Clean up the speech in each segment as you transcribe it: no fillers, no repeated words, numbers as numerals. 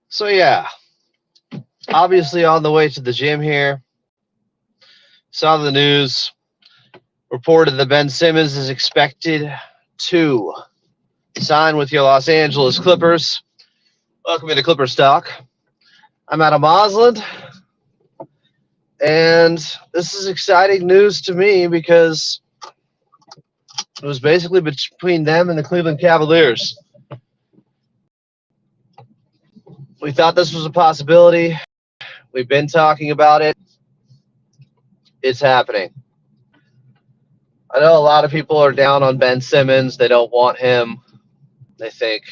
So yeah, obviously on the way to the gym here, saw the news reported that Ben Simmons is expected to sign with your Los Angeles Clippers. Welcome to Clippers Talk. I'm Adam Osland, and this is exciting news to me because it was basically between them and the Cleveland Cavaliers. We thought this was a possibility. We've been talking about it. It's happening. I know a lot of people are down on Ben Simmons. They don't want him. They think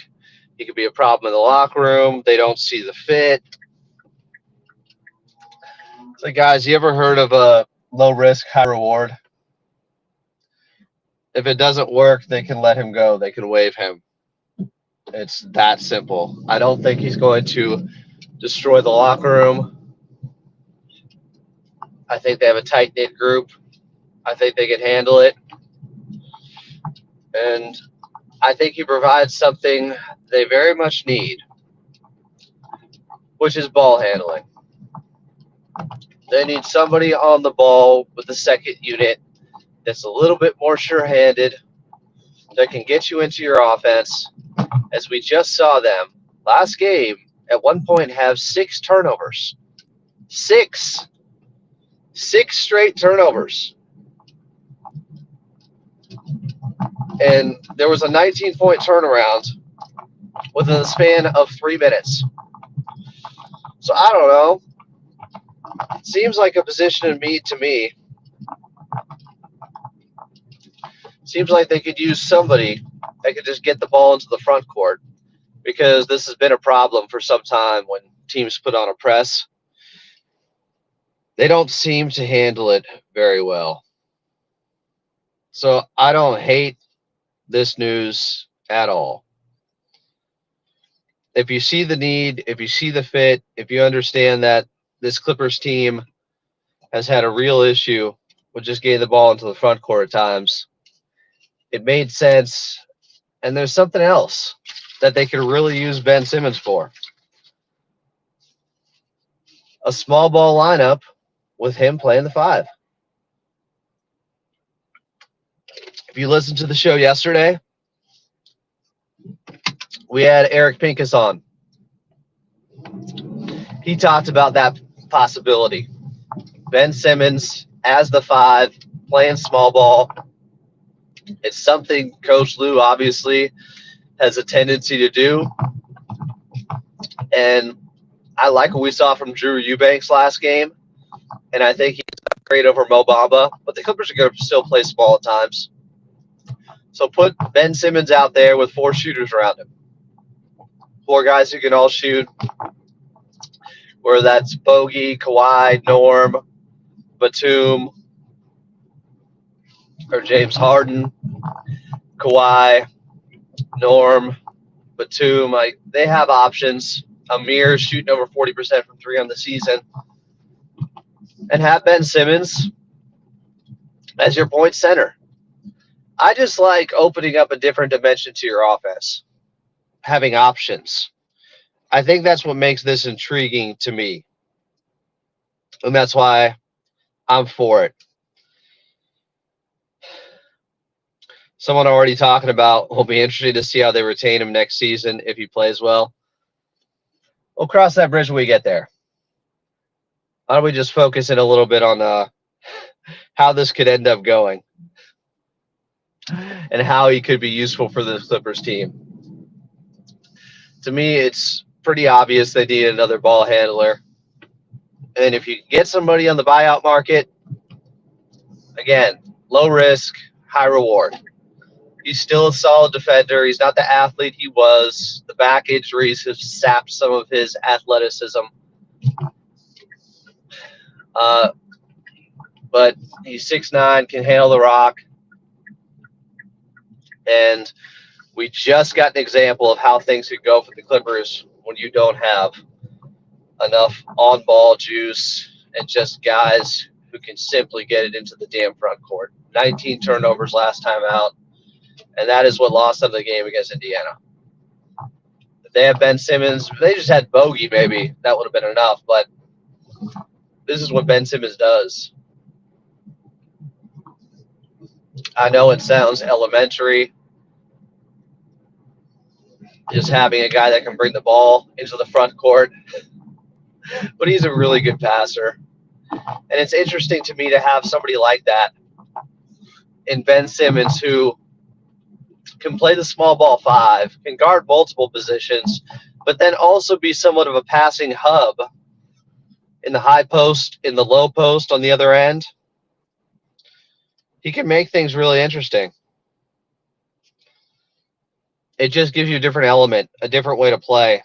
he could be a problem in the locker room. They don't see the fit. So, guys, you ever heard of a low risk, high reward? If it doesn't work, they can let him go. They can waive him. It's that simple. I don't think he's going to destroy the locker room. I think they have a tight knit group. I think they can handle it. And I think he provides something they very much need, which is ball handling. They need somebody on the ball with the second unit that's a little bit more sure handed, that can get you into your offense, as we just saw them last game at one point have 6 turnovers. Six. 6 straight turnovers. And there was a 19-point turnaround within the span of 3 minutes. So I don't know. Seems like a position of need to me. Seems like they could use somebody that could just get the ball into the front court, because this has been a problem for some time when teams put on a press. They don't seem to handle it very well. So I don't hate this news at all. If you see the need, if you see the fit, if you understand that this Clippers team has had a real issue with just getting the ball into the front court at times, it made sense. And there's something else that they could really use Ben Simmons for: a small ball lineup with him playing the 5. If you listened to the show yesterday, we had Eric Pincus on. He talked about that possibility. Ben Simmons as the 5, playing small ball. It's something Coach Lou obviously has a tendency to do. And I like what we saw from Drew Eubanks last game. And I think he's great over Mo Bamba. But the Clippers are going to still play small at times. So put Ben Simmons out there with 4 shooters around him. 4 guys who can all shoot, whether that's Bogey, Kawhi, Norm, Batum, or James Harden, Kawhi, Norm, Batum. They have options. Amir shooting over 40% from 3 on the season. And have Ben Simmons as your point center. I just like opening up a different dimension to your offense, having options. I think that's what makes this intriguing to me. And that's why I'm for it. Someone already talking about, we'll be interested to see how they retain him next season if he plays well. We'll cross that bridge when we get there. Why don't we just focus in a little bit on how this could end up going and how he could be useful for the Clippers team. To me, it's pretty obvious they need another ball handler. And if you get somebody on the buyout market, again, low risk, high reward. He's still a solid defender. He's not the athlete he was. The back injuries have sapped some of his athleticism. But he's 6'9", can handle the rock. And we just got an example of how things could go for the Clippers when you don't have enough on-ball juice and just guys who can simply get it into the damn front court. 19 turnovers last time out, and that is what lost them the game against Indiana. They have Ben Simmons. They just had Bogey, maybe. That would have been enough. But this is what Ben Simmons does. I know it sounds elementary, just having a guy that can bring the ball into the front court, but he's a really good passer. And it's interesting to me to have somebody like that in Ben Simmons who can play the small ball five, can guard multiple positions, but then also be somewhat of a passing hub in the high post, in the low post on the other end. He can make things really interesting. It just gives you a different element, a different way to play.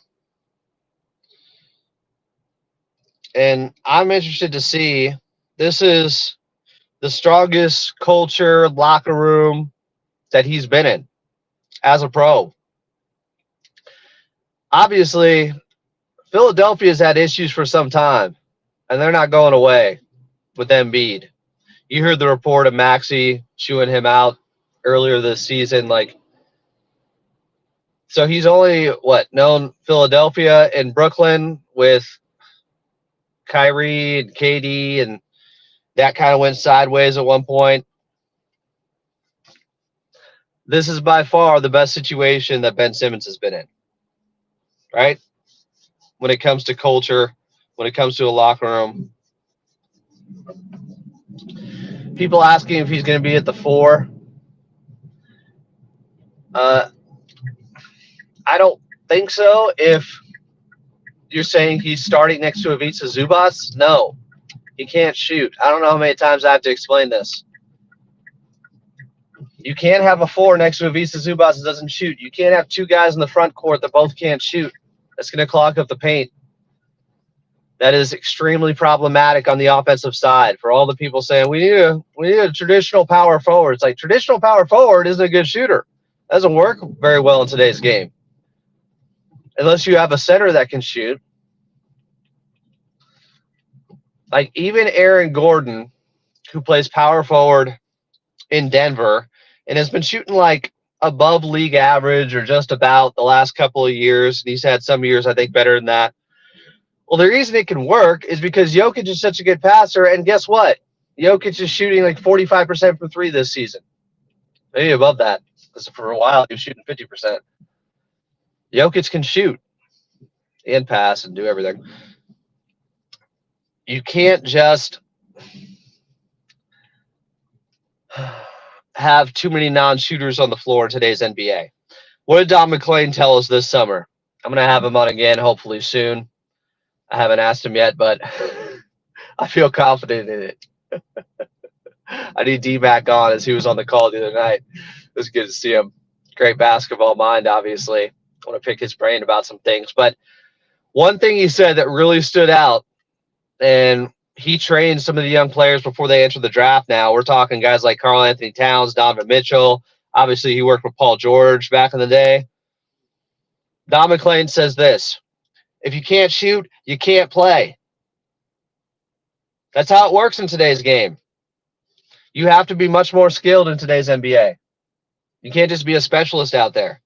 And I'm interested to see, this is the strongest culture, locker room that he's been in as a pro. Obviously, Philadelphia's had issues for some time, and they're not going away with Embiid. You heard the report of Maxey chewing him out earlier this season. So he's only, known Philadelphia and Brooklyn with Kyrie and KD, and that kind of went sideways at one point. This is by far the best situation that Ben Simmons has been in, right? When it comes to culture, when it comes to a locker room. People asking if he's going to be at the 4. I don't think so. If you're saying he's starting next to Ivica Zubac, no, he can't shoot. I don't know how many times I have to explain this. You can't have a 4 next to Ivica Zubac that doesn't shoot. You can't have 2 guys in the front court that both can't shoot. That's going to clog up the paint. That is extremely problematic on the offensive side for all the people saying we need a traditional power forward. It's like traditional power forward isn't a good shooter. That doesn't work very well in today's game. Unless you have a center that can shoot. Like even Aaron Gordon, who plays power forward in Denver and has been shooting like above league average or just about the last couple of years. And he's had some years, I think, better than that. Well, the reason it can work is because Jokic is such a good passer. And guess what? Jokic is shooting like 45% from 3 this season. Maybe above that. Because for a while, he was shooting 50%. Jokic can shoot and pass and do everything. You can't just have too many non-shooters on the floor in today's NBA. What did Don McClain tell us this summer? I'm going to have him on again, hopefully soon. I haven't asked him yet, but I feel confident in it. I need D-Mac on as he was on the call the other night. It was good to see him. Great basketball mind, obviously. I want to pick his brain about some things. But one thing he said that really stood out, and he trained some of the young players before they enter the draft now. We're talking guys like Karl Anthony Towns, Donovan Mitchell. Obviously, he worked with Paul George back in the day. Don McClain says this: if you can't shoot, you can't play. That's how it works in today's game. You have to be much more skilled in today's NBA. You can't just be a specialist out there.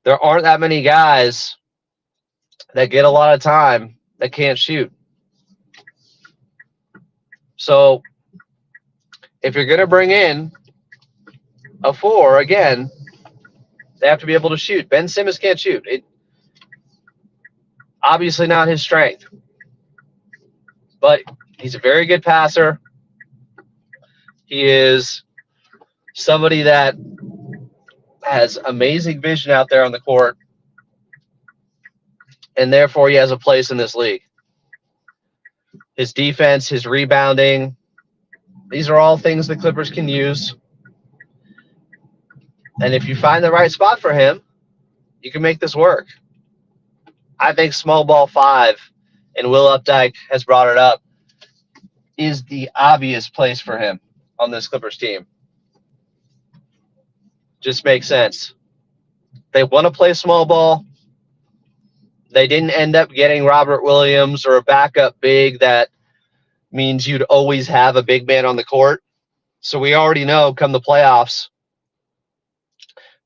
There aren't that many guys that get a lot of time that can't shoot. So if you're going to bring in a 4, again, they have to be able to shoot. Ben Simmons can't shoot. Obviously not his strength. But he's a very good passer. He is somebody that has amazing vision out there on the court. And therefore, he has a place in this league. His defense, his rebounding, these are all things the Clippers can use. And if you find the right spot for him, you can make this work. I think small ball 5, and Will Updike has brought it up, is the obvious place for him on this Clippers team. Just makes sense. They want to play small ball. They didn't end up getting Robert Williams or a backup big that means you'd always have a big man on the court. So we already know come the playoffs,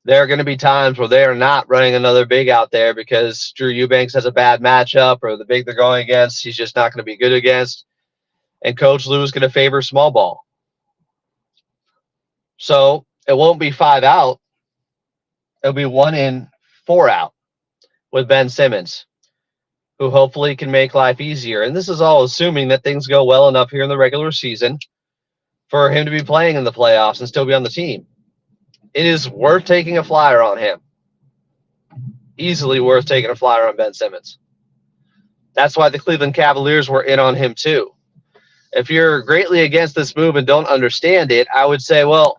There are going to be times where they are not running another big out there because Drew Eubanks has a bad matchup, or the big they're going against, he's just not going to be good against. And Coach Lou is going to favor small ball. So it won't be 5 out. It'll be 1 in, 4 out with Ben Simmons, who hopefully can make life easier. And this is all assuming that things go well enough here in the regular season for him to be playing in the playoffs and still be on the team. It is worth taking a flyer on him. Easily worth taking a flyer on Ben Simmons. That's why the Cleveland Cavaliers were in on him too. If you're greatly against this move and don't understand it, I would say, well,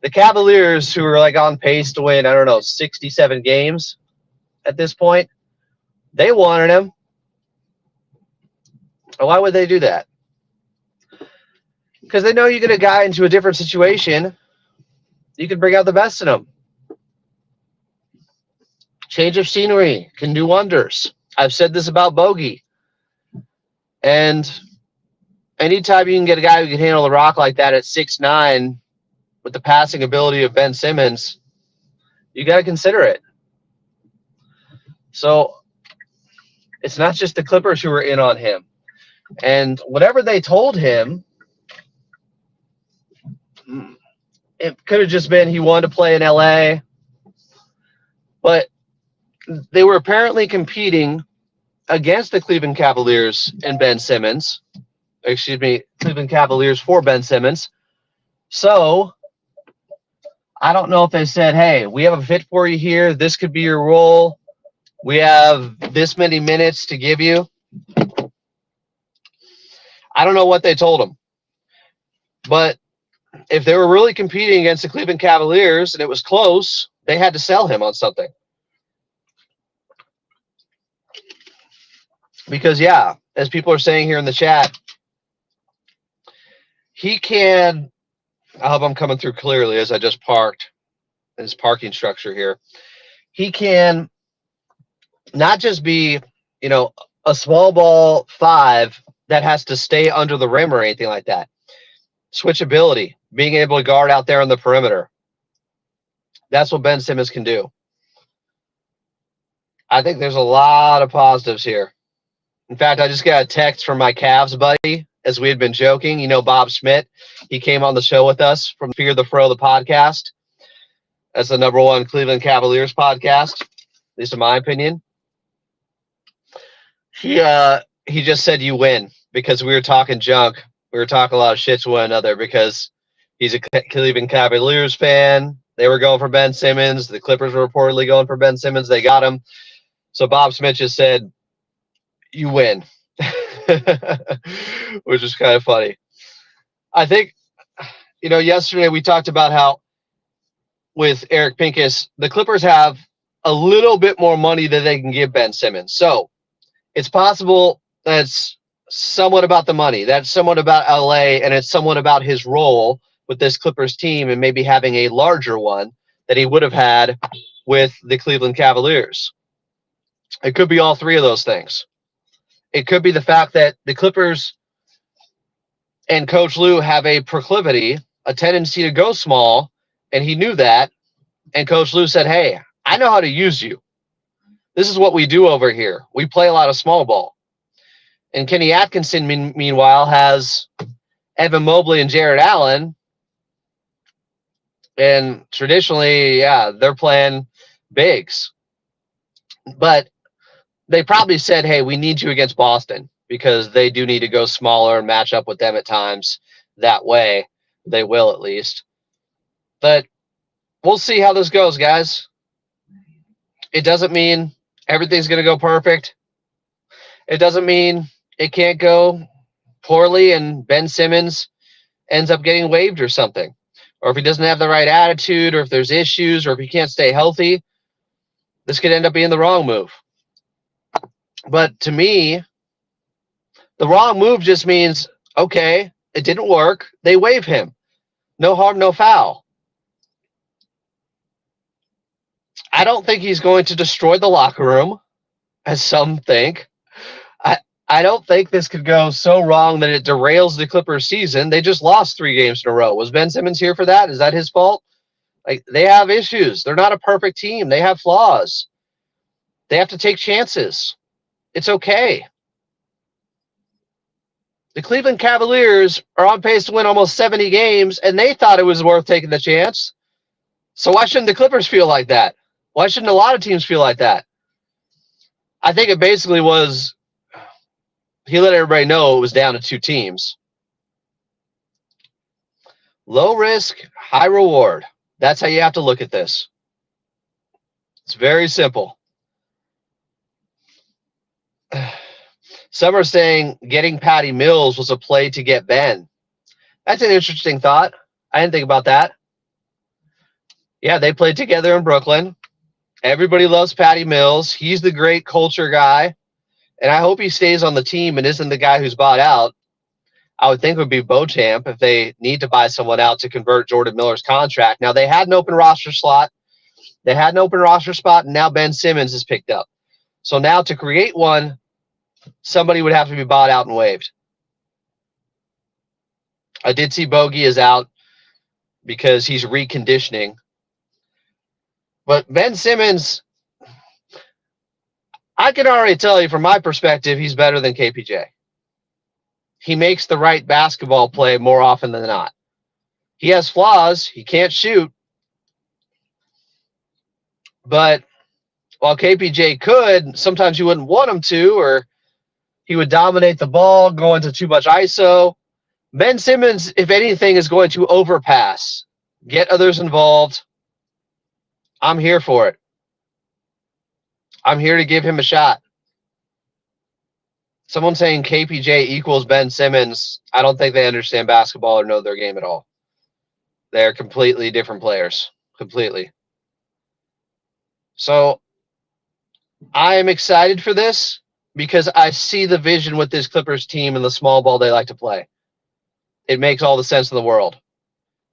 the Cavaliers, who are like on pace to win, 67 games at this point, they wanted him. Why would they do that? Because they know you get a guy into a different situation, you can bring out the best in him. Change of scenery can do wonders. I've said this about Bogey. And anytime you can get a guy who can handle the rock like that at 6'9", with the passing ability of Ben Simmons, you got to consider it. So it's not just the Clippers who are in on him. And whatever they told him, it could have just been he wanted to play in LA. But they were apparently competing against the Cleveland Cavaliers and Ben Simmons. Cleveland Cavaliers for Ben Simmons. So I don't know if they said, hey, we have a fit for you here. This could be your role. We have this many minutes to give you. I don't know what they told him. But if they were really competing against the Cleveland Cavaliers and it was close, they had to sell him on something. Because, yeah, as people are saying here in the chat, he can – I hope I'm coming through clearly as I just parked in his parking structure here. He can not just be, a small ball 5 that has to stay under the rim or anything like that. Switchability, being able to guard out there on the perimeter. That's what Ben Simmons can do. I think there's a lot of positives here. In fact, I just got a text from my Cavs buddy, as we had been joking. Bob Schmidt, he came on the show with us from Fear the Fro, the podcast. That's the #1 Cleveland Cavaliers podcast, at least in my opinion. He just said you win because we were talking junk. We were talking a lot of shit to one another because he's a Cleveland Cavaliers fan. They were going for Ben Simmons. The Clippers were reportedly going for Ben Simmons. They got him. So Bob Smith just said, you win, which is kind of funny. I think, yesterday we talked about how with Eric Pincus, the Clippers have a little bit more money than they can give Ben Simmons. So it's possible that's somewhat about the money. That's somewhat about LA, and it's somewhat about his role with this Clippers team and maybe having a larger one that he would have had with the Cleveland Cavaliers. It could be all three of those things. It could be the fact that the Clippers and Coach Lou have a proclivity, a tendency to go small, and he knew that, and Coach Lou said, hey, I know how to use you. This is what we do over here. We play a lot of small ball. And Kenny Atkinson, meanwhile, has Evan Mobley and Jared Allen. And traditionally, they're playing bigs. But they probably said, hey, we need you against Boston because they do need to go smaller and match up with them at times that way. They will, at least. But we'll see how this goes, guys. It doesn't mean everything's going to go perfect. It doesn't mean it can't go poorly and Ben Simmons ends up getting waived or something. Or if he doesn't have the right attitude, or if there's issues, or if he can't stay healthy, this could end up being the wrong move. But to me, the wrong move just means, okay, it didn't work. They waive him. No harm, no foul. I don't think he's going to destroy the locker room, as some think. I don't think this could go so wrong that it derails the Clippers season. They just lost 3 games in a row. Was Ben Simmons here for that? Is that his fault? Like, they have issues. They're not a perfect team. They have flaws. They have to take chances. It's okay. The Cleveland Cavaliers are on pace to win almost 70 games, and they thought it was worth taking the chance. So why shouldn't the Clippers feel like that? Why shouldn't a lot of teams feel like that? I think it basically was he let everybody know it was down to two teams. Low risk, high reward. That's how you have to look at this. It's very simple. Some are saying getting Patty Mills was a play to get Ben. That's an interesting thought. I didn't think about that. Yeah, they played together in Brooklyn. Everybody loves Patty Mills. He's the great culture guy. And I hope he stays on the team and isn't the guy who's bought out. I would think it would be Beauchamp if they need to buy someone out to convert Jordan Miller's contract. Now, they had an open roster slot. They had an open roster spot, and now Ben Simmons is picked up. So now to create one, somebody would have to be bought out and waived. I did see Bogey is out because he's reconditioning. But Ben Simmons, I can already tell you from my perspective, he's better than KPJ. He makes the right basketball play more often than not. He has flaws. He can't shoot. But while KPJ could, sometimes you wouldn't want him to, or he would dominate the ball, go into too much ISO. Ben Simmons, if anything, is going to overpass, get others involved. I'm here for it. I'm here to give him a shot. Someone saying KPJ equals Ben Simmons, I don't think they understand basketball or know their game at all. They're completely different players. Completely. So I am excited for this because I see the vision with this Clippers team and the small ball they like to play. It makes all the sense in the world.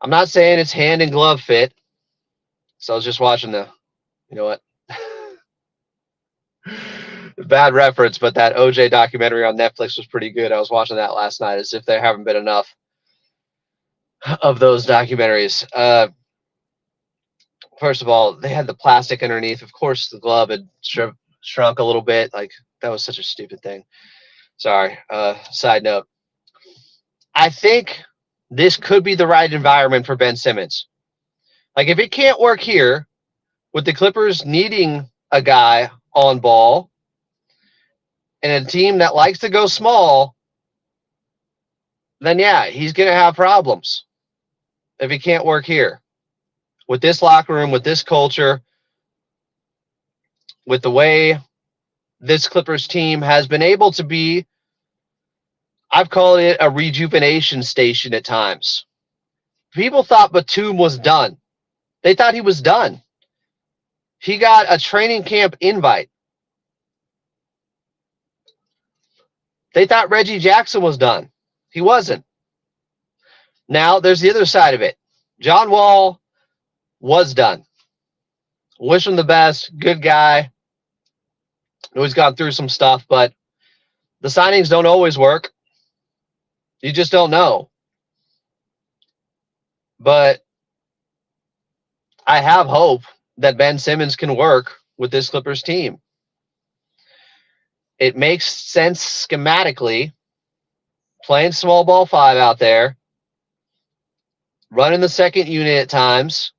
I'm not saying it's hand and glove fit. So I was just watching you know what? Bad reference, but that OJ documentary on Netflix was pretty good. I was watching that last night, as if there haven't been enough of those documentaries. First of all, they had the plastic underneath. Of course, the glove had shrunk a little bit. Like, that was such a stupid thing. Sorry. Side note. I think this could be the right environment for Ben Simmons. Like, if it can't work here, with the Clippers needing a guy on ball and a team that likes to go small, then yeah, he's going to have problems if he can't work here. With this locker room, with this culture, with the way this Clippers team has been able to be, I've called it a rejuvenation station at times. People thought Batum was done. They thought he was done. He got a training camp invite. They thought Reggie Jackson was done. He wasn't. Now, there's the other side of it. John Wall was done. Wish him the best. Good guy. Know he's gone through some stuff, but the signings don't always work. You just don't know. But I have hope that Ben Simmons can work with this Clippers team. It makes sense schematically. Playing small ball 5 out there. Running the second unit at times.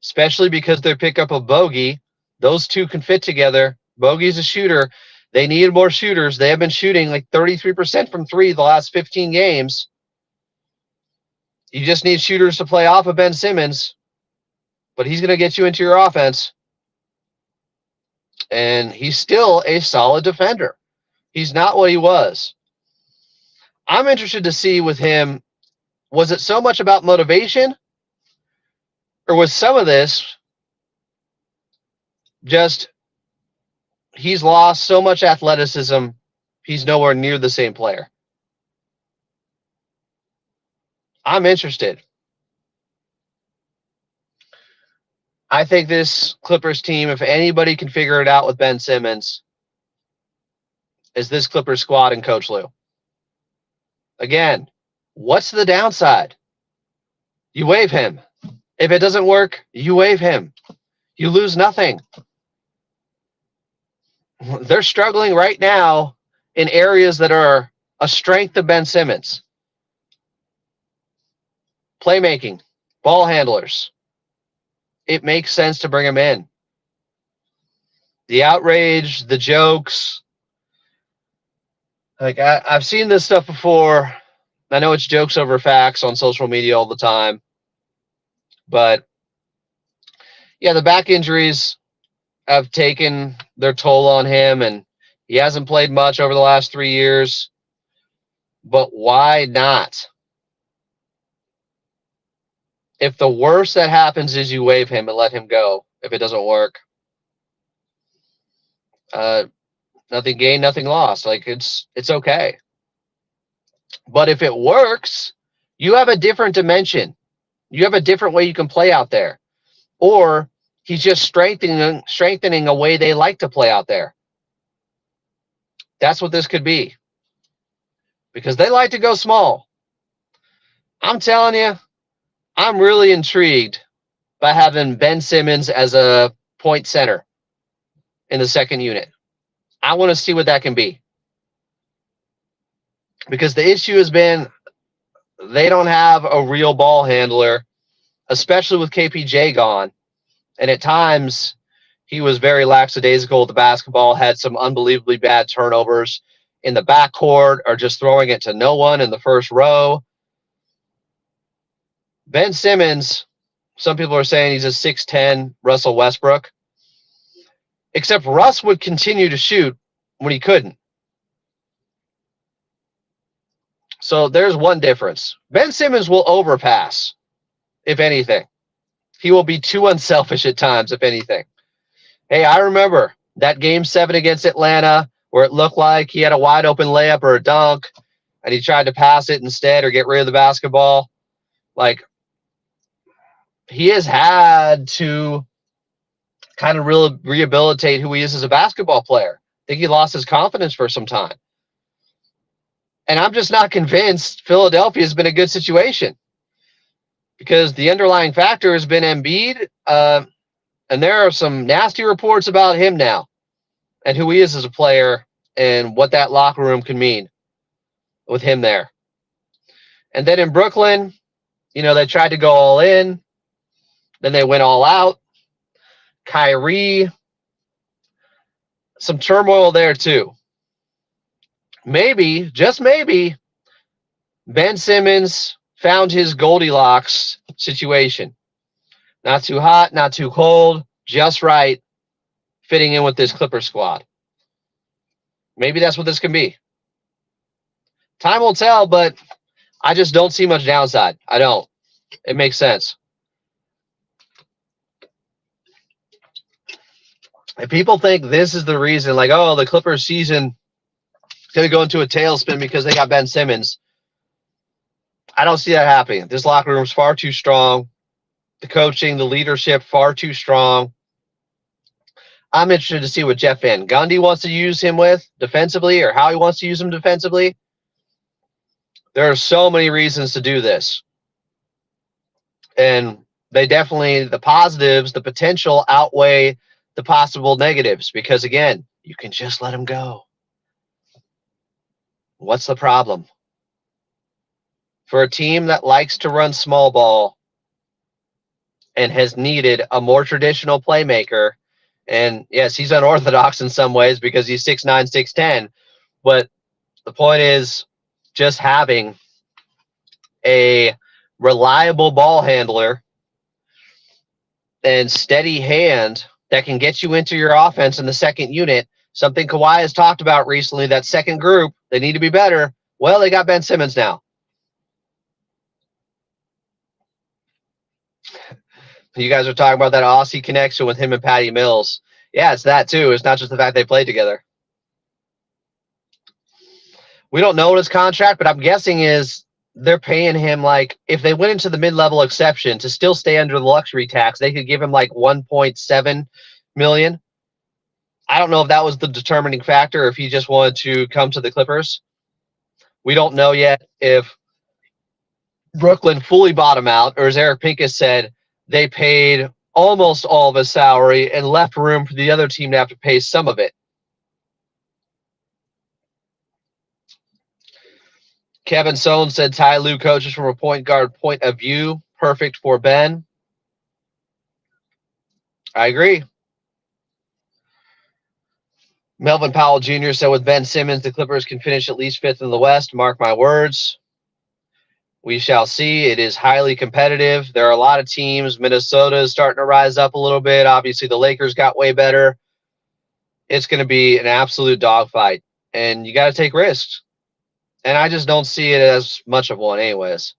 Especially because their pickup of Bogey. Those two can fit together. Bogey's a shooter. They needed more shooters. They have been shooting like 33% from 3 the last 15 games. You just need shooters to play off of Ben Simmons. But he's going to get you into your offense. And he's still a solid defender. He's not what he was. I'm interested to see with him, was it so much about motivation? Or was some of this just he's lost so much athleticism, he's nowhere near the same player? I'm interested. I think this Clippers team, if anybody can figure it out with Ben Simmons, is this Clippers squad and Coach Lue. Again, what's the downside? You waive him. If it doesn't work, you waive him. You lose nothing. They're struggling right now in areas that are a strength of Ben Simmons. Playmaking, ball handlers. It makes sense to bring him in. The outrage, the jokes. Like I've seen this stuff before. I know it's jokes over facts on social media all the time. But yeah, the back injuries have taken their toll on him, and he hasn't played much over the last 3 years. But why not? If the worst that happens is you waive him and let him go, if it doesn't work, nothing gained, nothing lost. Like it's okay. But if it works, you have a different dimension. You have a different way you can play out there. Or he's just strengthening a way they like to play out there. That's what this could be. Because they like to go small. I'm telling you, I'm really intrigued by having Ben Simmons as a point center in the second unit. I want to see what that can be. Because the issue has been they don't have a real ball handler, especially with KPJ gone. And at times, he was very lackadaisical with the basketball, had some unbelievably bad turnovers in the backcourt or just throwing it to no one in the first row. Ben Simmons, some people are saying he's a 6'10 Russell Westbrook. Except Russ would continue to shoot when he couldn't. So there's one difference. Ben Simmons will overpass, if anything. He will be too unselfish at times, if anything. Hey, I remember that Game 7 against Atlanta where it looked like he had a wide open layup or a dunk, and he tried to pass it instead or get rid of the basketball. Like, he has had to kind of rehabilitate who he is as a basketball player. I think he lost his confidence for some time. And I'm just not convinced Philadelphia has been a good situation because the underlying factor has been Embiid, and there are some nasty reports about him now and who he is as a player and what that locker room can mean with him there. And then in Brooklyn, they tried to go all in. Then they went all out. Kyrie, some turmoil there too. Maybe, just maybe, Ben Simmons found his Goldilocks situation. Not too hot, not too cold, just right, fitting in with this Clippers squad. Maybe that's what this can be. Time will tell, but I just don't see much downside. I don't. It makes sense. And people think this is the reason, like, oh, the Clippers season is going to go into a tailspin because they got Ben Simmons. I don't see that happening. This locker room is far too strong. The coaching, the leadership, far too strong. I'm interested to see what Jeff Van Gundy wants to use him with defensively or how he wants to use him defensively. There are so many reasons to do this. And they definitely, the positives, the potential outweigh the possible negatives because, again, you can just let him go. What's the problem? For a team that likes to run small ball and has needed a more traditional playmaker, and yes, he's unorthodox in some ways because he's 6'9", 6'10", but the point is just having a reliable ball handler and steady hand that can get you into your offense in the second unit, something Kawhi has talked about recently, that second group, they need to be better. Well, they got Ben Simmons now. You guys are talking about that Aussie connection with him and Patty Mills. Yeah, it's that too. It's not just the fact they played together. We don't know what his contract, but I'm guessing is they're paying him like if they went into the mid-level exception to still stay under the luxury tax, they could give him like $1.7 million. I don't know if that was the determining factor, if he just wanted to come to the Clippers. We don't know yet if Brooklyn fully bottom out, or as Eric Pincus said, they paid almost all of his salary and left room for the other team to have to pay some of it. Kevin Sohn said Ty Lue coaches from a point guard point of view. Perfect for Ben. I agree. Melvin Powell Jr. said with Ben Simmons, the Clippers can finish at least fifth in the West. Mark my words. We shall see. It is highly competitive. There are a lot of teams. Minnesota is starting to rise up a little bit. Obviously, the Lakers got way better. It's going to be an absolute dogfight, and you got to take risks. And I just don't see it as much of one anyways.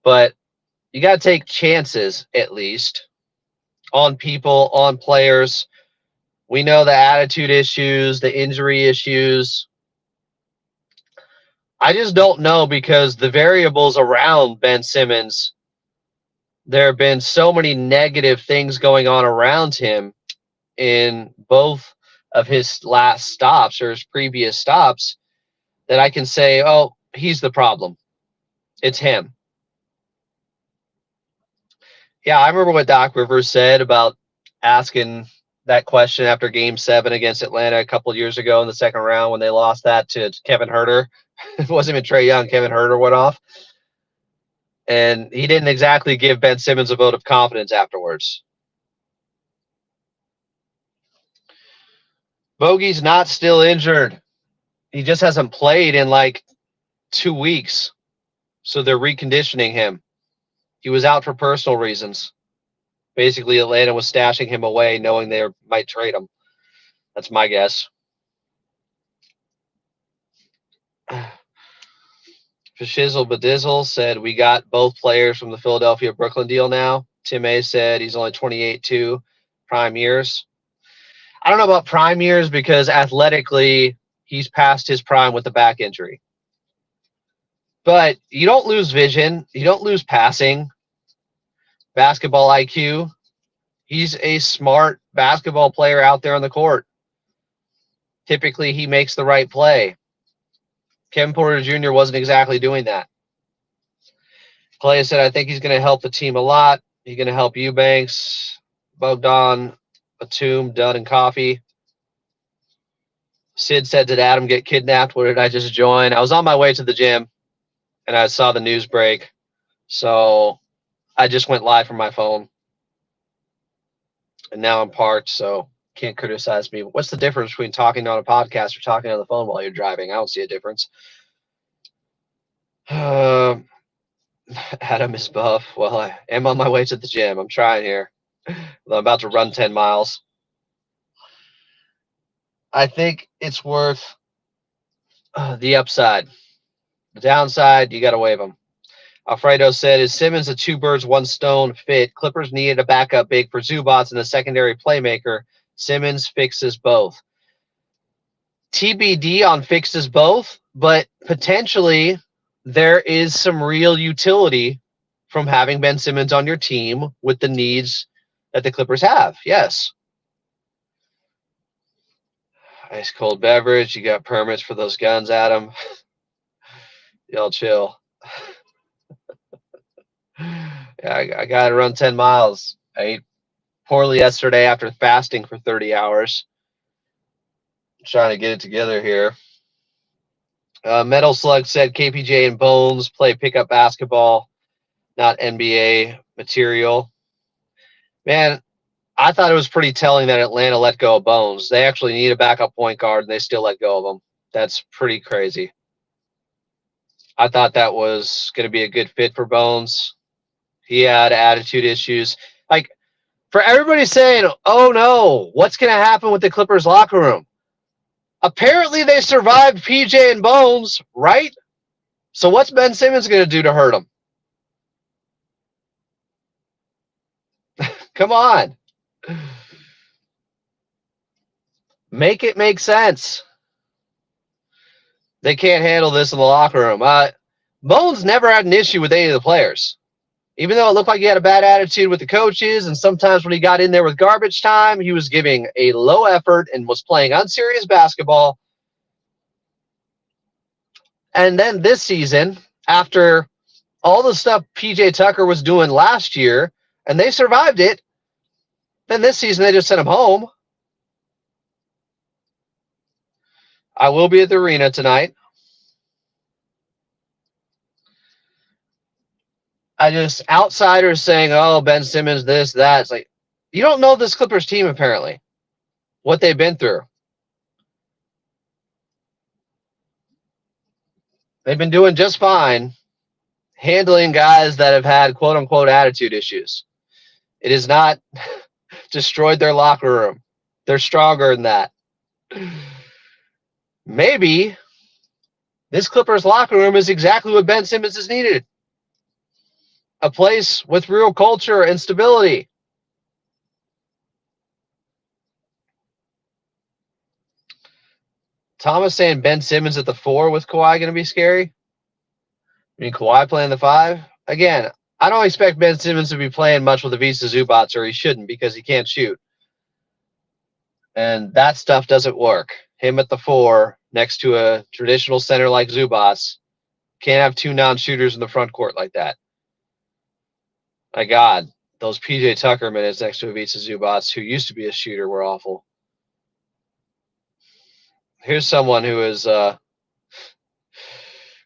But you got to take chances at least on people, on players. We know the attitude issues, the injury issues. I just don't know because the variables around Ben Simmons, there have been so many negative things going on around him in both of his last stops or his previous stops that I can say, oh, he's the problem. It's him. Yeah, I remember what Doc Rivers said about asking that question after Game 7 against Atlanta a couple of years ago in the second round when they lost that to Kevin Huerter. It wasn't even Trae Young. Kevin Huerter went off. And he didn't exactly give Ben Simmons a vote of confidence afterwards. Bogey's not still injured. He just hasn't played in like 2 weeks. So they're reconditioning him. He was out for personal reasons. Basically, Atlanta was stashing him away knowing they might trade him. That's my guess. Shizzle Badizzle said we got both players from the Philadelphia Brooklyn deal now. Tim A said he's only 28 too, prime years. I don't know about prime years because athletically he's past his prime with the back injury. But you don't lose vision. You don't lose passing. Basketball IQ. He's a smart basketball player out there on the court. Typically, he makes the right play. Kevin Porter Jr. wasn't exactly doing that. Clay said, I think he's going to help the team a lot. He's going to help Eubanks, Bogdan, Batum, Dunn, and Coffee. Sid said, did Adam get kidnapped? Where did I just join? I was on my way to the gym, and I saw the news break. So I just went live from my phone. And now I'm parked, so can't criticize me. What's the difference between talking on a podcast or talking on the phone while you're driving? I don't see a difference. Adam is buff. Well, I am on my way to the gym. I'm trying here. I'm about to run 10 miles. I think it's worth the upside. The downside, you got to waive him. Alfredo said, is Simmons a two birds, one stone fit? Clippers needed a backup big for Zubats and a secondary playmaker. Simmons fixes both. TBD on fixes both, but potentially there is some real utility from having Ben Simmons on your team with the needs that the Clippers have. Yes. Ice cold beverage. You got permits for those guns, Adam. Y'all chill. Yeah, I got to run 10 miles. I ate poorly yesterday after fasting for 30 hours. I'm trying to get it together here. Metal Slug said KPJ and Bones play pickup basketball, not NBA material. Man, I thought it was pretty telling that Atlanta let go of Bones. They actually need a backup point guard, and they still let go of him. That's pretty crazy. I thought that was going to be a good fit for Bones. He had attitude issues. Like, for everybody saying, oh, no, what's going to happen with the Clippers locker room? Apparently, they survived PJ and Bones, right? So what's Ben Simmons going to do to hurt him? Come on. Make it make sense. They can't handle this in the locker room. Bones never had an issue with any of the players. Even though it looked like he had a bad attitude with the coaches, and sometimes when he got in there with garbage time, he was giving a low effort and was playing unserious basketball. And then this season, after all the stuff PJ Tucker was doing last year, and they survived it. Then this season they just sent them home. I will be at the arena tonight. Outsiders saying, oh, Ben Simmons, this, that. It's like, you don't know this Clippers team, apparently, what they've been through. They've been doing just fine handling guys that have had quote unquote attitude issues. It has not destroyed their locker room. They're stronger than that. Maybe this Clippers locker room is exactly what Ben Simmons has needed. A place with real culture and stability. Thomas saying Ben Simmons at the 4 with Kawhi going to be scary. I mean, Kawhi playing the 5? Again, I don't expect Ben Simmons to be playing much with Ivica Zubac, or he shouldn't because he can't shoot. And that stuff doesn't work. Him at the 4 next to a traditional center like Zubac. Can't have 2 non-shooters in the front court like that. My God, those PJ Tucker minutes next to Ivica Zubac, who used to be a shooter, were awful. Here's someone who is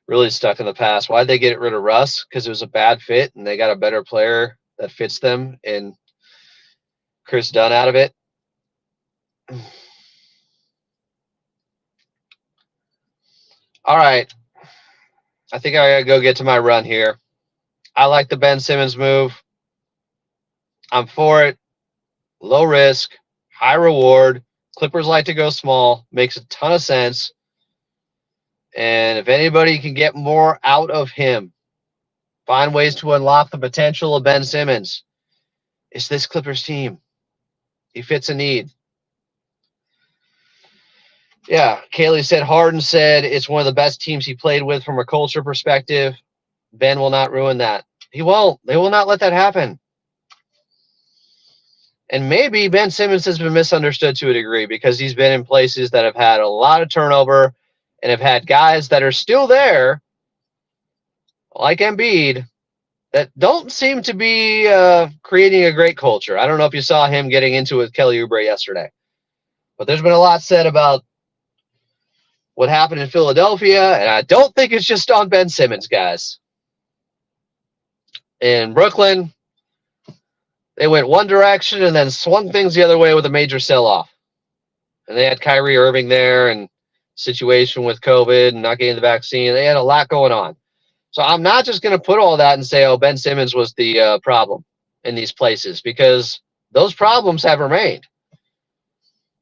really stuck in the past. Why'd they get rid of Russ? Because it was a bad fit, and they got a better player that fits them, and Chris Dunn out of it. All right. I think I got to go get to my run here. I like the Ben Simmons move. I'm for it. Low risk, high reward. Clippers like to go small. Makes a ton of sense. And if anybody can get more out of him, find ways to unlock the potential of Ben Simmons, it's this Clippers team. He fits a need. Yeah, Kaylee said Harden said it's one of the best teams he played with from a culture perspective. Ben will not ruin that. He won't. They will not let that happen. And maybe Ben Simmons has been misunderstood to a degree because he's been in places that have had a lot of turnover and have had guys that are still there, like Embiid, that don't seem to be creating a great culture. I don't know if you saw him getting into it with Kelly Oubre yesterday, but there's been a lot said about what happened in Philadelphia, and I don't think it's just on Ben Simmons, guys. In Brooklyn, they went one direction and then swung things the other way with a major sell-off. And they had Kyrie Irving there and situation with COVID and not getting the vaccine. They had a lot going on. So I'm not just going to put all that and say, oh, Ben Simmons was the problem in these places, because those problems have remained.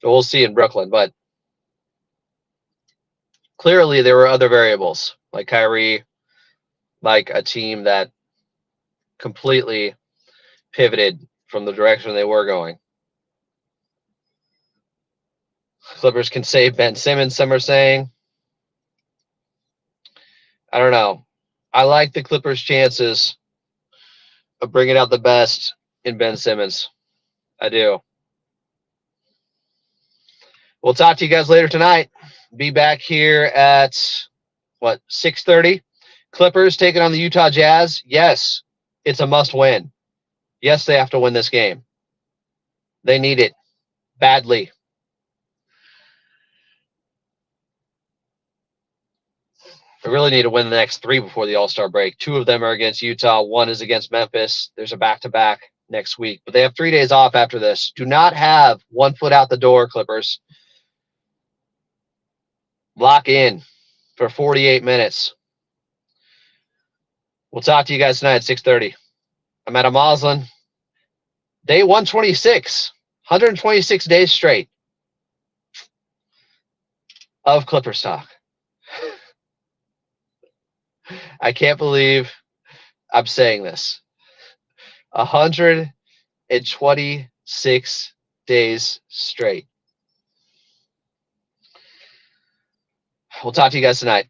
So we'll see in Brooklyn. But clearly there were other variables, like Kyrie, like a team that completely pivoted from the direction they were going. Clippers can save Ben Simmons, some are saying. I don't know. I like the Clippers' chances of bringing out the best in Ben Simmons. I do. We'll talk to you guys later tonight. Be back here at, 6:30? Clippers taking on the Utah Jazz. Yes, it's a must-win. Yes, they have to win this game. They need it badly. They really need to win the next 3 before the All-Star break. 2 of them are against Utah. 1 is against Memphis. There's a back-to-back next week. But they have 3 days off after this. Do not have one foot out the door, Clippers. Lock in for 48 minutes. We'll talk to you guys tonight at 6:30. I'm Adam Moslin. Day 126. 126 days straight of Clippers talk. I can't believe I'm saying this. 126 days straight. We'll talk to you guys tonight.